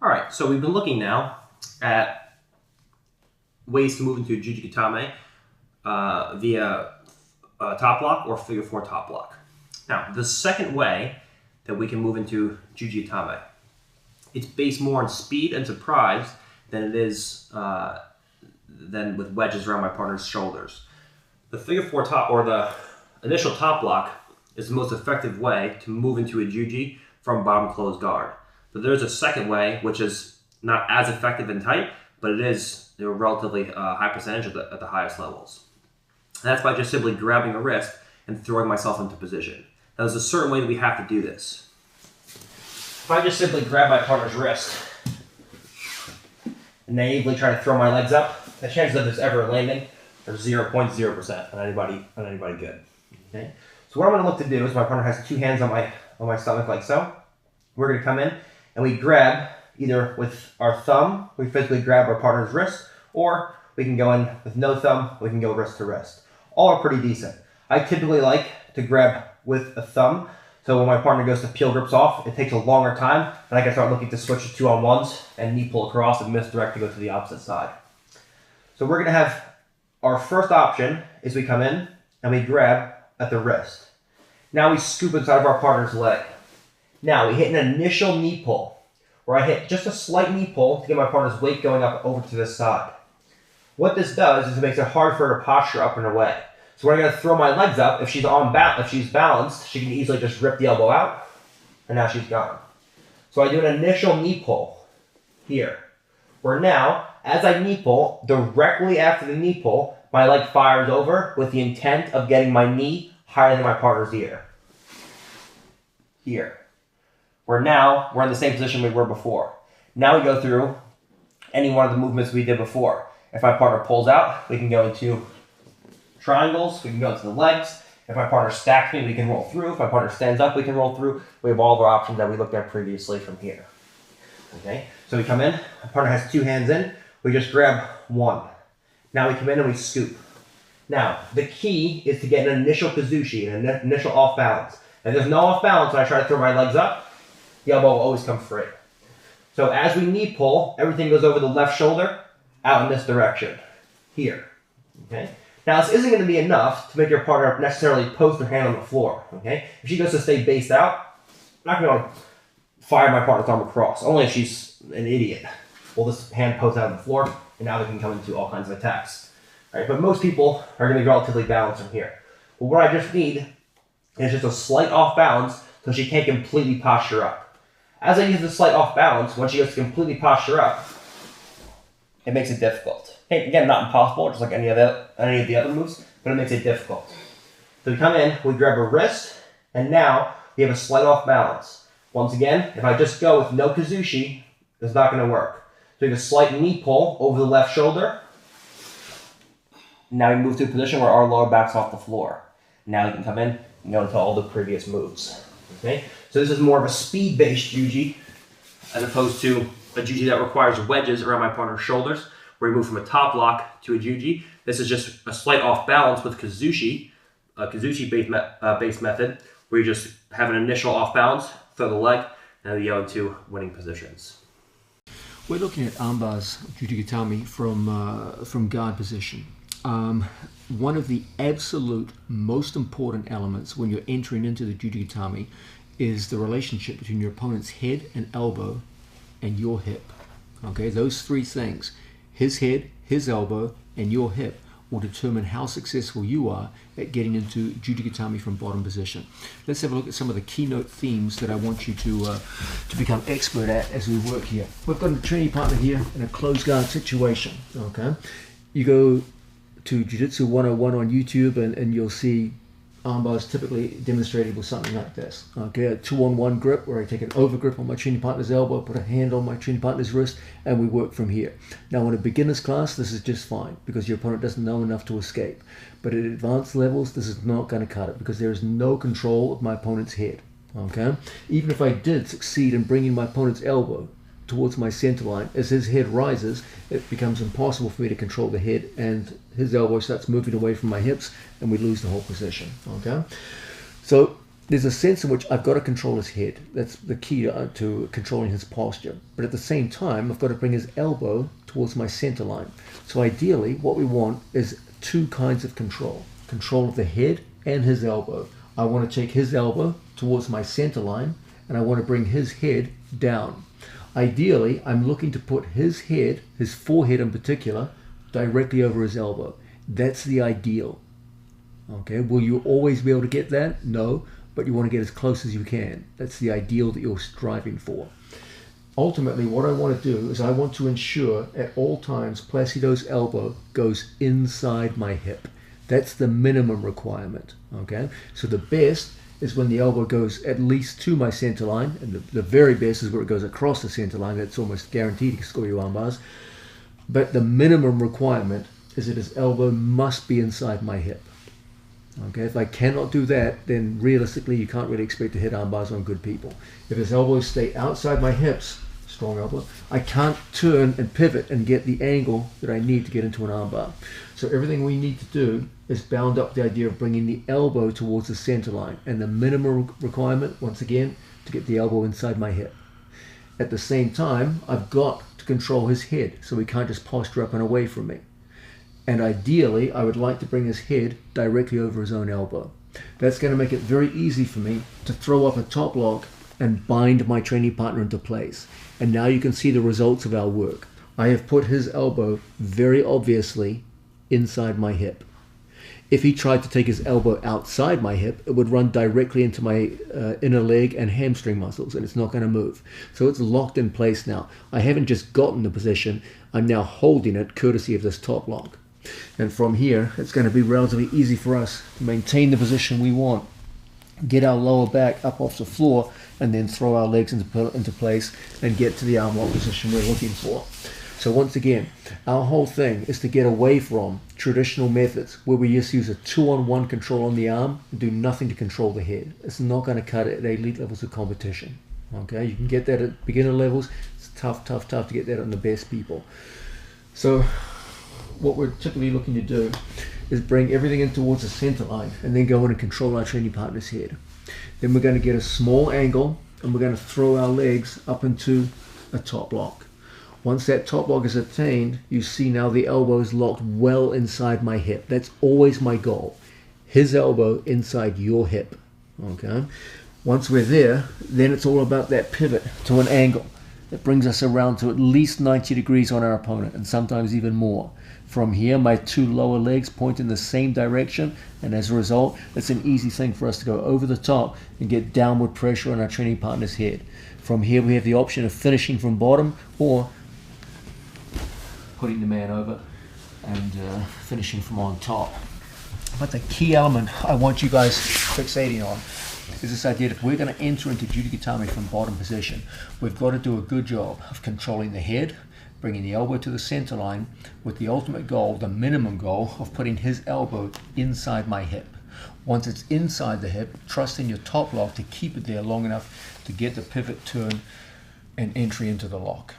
All right, so we've been looking now at ways to move into Juji Gatame via top lock or figure 4 top lock. Now, the second way that we can move into Juji Gatame, it's based more on speed and surprise than it is than with wedges around my partner's shoulders. The figure 4 top, or the initial top lock, is the most effective way to move into a Juji from bottom closed guard. But there's a second way, which is not as effective in tight, but it is a relatively high percentage at the highest levels. And that's by just simply grabbing a wrist and throwing myself into position. Now, there's a certain way that we have to do this. If I just simply grab my partner's wrist and naively try to throw my legs up, the chances of this ever landing are 0.0% on anybody good. Okay? So what I'm going to look to do is my partner has 2 hands on my stomach like so. We're going to come in and we grab either with our thumb, we physically grab our partner's wrist, or we can go in with no thumb, we can go wrist to wrist. All are pretty decent. I typically like to grab with a thumb, so when my partner goes to peel grips off, it takes a longer time, and I can start looking to switch to 2-on-1s and knee pull across and misdirect to go to the opposite side. So we're going to have our first option is we come in and we grab at the wrist. Now we scoop inside of our partner's leg. Now we hit an initial knee pull, where I hit just a slight knee pull to get my partner's weight going up over to this side. What this does is it makes it hard for her to posture up and away. So when I'm going to throw my legs up, if she's balanced, she can easily just rip the elbow out, and now she's gone. So I do an initial knee pull here, where now, as I knee pull, directly after the knee pull, my leg fires over with the intent of getting my knee higher than my partner's ear. Here. Where now, we're in the same position we were before. Now we go through any one of the movements we did before. If my partner pulls out, we can go into triangles, we can go into the legs. If my partner stacks me, we can roll through. If my partner stands up, we can roll through. We have all of our options that we looked at previously from here. Okay, so we come in, my partner has 2 hands in, we just grab 1. Now we come in and we scoop. Now, the key is to get an initial kazushi, an initial off balance. If there's no off balance when I try to throw my legs up, the elbow will always come free. So as we knee pull, everything goes over the left shoulder, out in this direction, here. Okay. Now this isn't going to be enough to make your partner necessarily post her hand on the floor. Okay. If she goes to stay based out, I'm not going to fire my partner's arm across. Only if she's an idiot will this hand post out on the floor, and now they can come into all kinds of attacks. All right. But most people are going to be relatively balanced from here. But what I just need is just a slight off balance so she can't completely posture up. As I use the slight off balance, when she goes to completely posture up, it makes it difficult. Okay, again, not impossible, just like any of the other moves, but it makes it difficult. So we come in, we grab a wrist, and now we have a slight off balance. Once again, if I just go with no kazushi, it's not going to work. So we have a slight knee pull over the left shoulder. Now we move to a position where our lower back's off the floor. Now we can come in and go into all the previous moves. Okay, so this is more of a speed-based Juji as opposed to a Juji that requires wedges around my partner's shoulders, where we move from a top lock to a Juji. This is just a slight off balance with kazushi, a kazushi-based method, where you just have an initial off balance, throw the leg, and then you go into winning positions. We're looking at Armbars Juji Gatame from guard position. One of the absolute most important elements when you're entering into the Juji Gatame is the relationship between your opponent's head and elbow and your hip. Okay, those 3 things, his head, his elbow, and your hip, will determine how successful you are at getting into Juji Gatame from bottom position. Let's have a look at some of the keynote themes that I want you to become expert at as we work here. We've got a training partner here in a closed guard situation. Okay, you go to Jitsu 101 on YouTube and you'll see armbars typically demonstrated with something like this. Okay, a 2-on-1 grip where I take an over grip on my training partner's elbow, put a hand on my training partner's wrist, and we work from here. Now in a beginner's class, this is just fine because your opponent doesn't know enough to escape. But at advanced levels, this is not going to cut it because there is no control of my opponent's head. Okay, even if I did succeed in bringing my opponent's elbow towards my center line, as his head rises, it becomes impossible for me to control the head, and his elbow starts moving away from my hips, and we lose the whole position. Okay, so there's a sense in which I've got to control his head. That's the key to controlling his posture. But at the same time, I've got to bring his elbow towards my center line. So ideally, what we want is two kinds of control. Control of the head and his elbow. I want to take his elbow towards my center line, and I want to bring his head down. Ideally, I'm looking to put his head, his forehead in particular, directly over his elbow. That's the ideal. Okay, will you always be able to get that? No, but you want to get as close as you can. That's the ideal that you're striving for. Ultimately, what I want to do is I want to ensure at all times Placido's elbow goes inside my hip. That's the minimum requirement. Okay, so the best is when the elbow goes at least to my center line, and the very best is where it goes across the center line. That's almost guaranteed to score you armbars. But the minimum requirement is that his elbow must be inside my hip. Okay, if I cannot do that, then realistically you can't really expect to hit armbars on good people. If his elbows stay outside my hips, strong elbow, I can't turn and pivot and get the angle that I need to get into an armbar. So everything we need to do is bound up the idea of bringing the elbow towards the center line, and the minimum requirement, once again, to get the elbow inside my hip. At the same time, I've got to control his head, so he can't just posture up and away from me. And ideally, I would like to bring his head directly over his own elbow. That's going to make it very easy for me to throw up a top lock and bind my training partner into place. And now you can see the results of our work. I have put his elbow very obviously inside my hip. If he tried to take his elbow outside my hip, it would run directly into my inner leg and hamstring muscles, and it's not going to move. So it's locked in place now. I haven't just gotten the position, I'm now holding it courtesy of this top lock. And from here, it's going to be relatively easy for us to maintain the position we want, get our lower back up off the floor, and then throw our legs into place and get to the arm lock position we're looking for. So once again, our whole thing is to get away from traditional methods where we just use a 2-on-1 control on the arm and do nothing to control the head. It's not going to cut it at elite levels of competition. Okay, you can get that at beginner levels. It's tough to get that on the best people. So what we're typically looking to do is bring everything in towards the center line and then go in and control our training partner's head. Then we're going to get a small angle and we're going to throw our legs up into a top lock. Once that top lock is attained, you see now the elbow is locked well inside my hip. That's always my goal. His elbow inside your hip. Okay. Once we're there, then it's all about that pivot to an angle that brings us around to at least 90 degrees on our opponent, and sometimes even more. From here, my two lower legs point in the same direction, and as a result, it's an easy thing for us to go over the top and get downward pressure on our training partner's head. From here, we have the option of finishing from bottom or putting the man over and finishing from on top. But the key element I want you guys fixating on is this idea that if we're going to enter into Juji Gatame from bottom position, we've got to do a good job of controlling the head, bringing the elbow to the center line, with the ultimate goal, the minimum goal, of putting his elbow inside my hip. Once it's inside the hip, trust in your top lock to keep it there long enough to get the pivot turn and entry into the lock.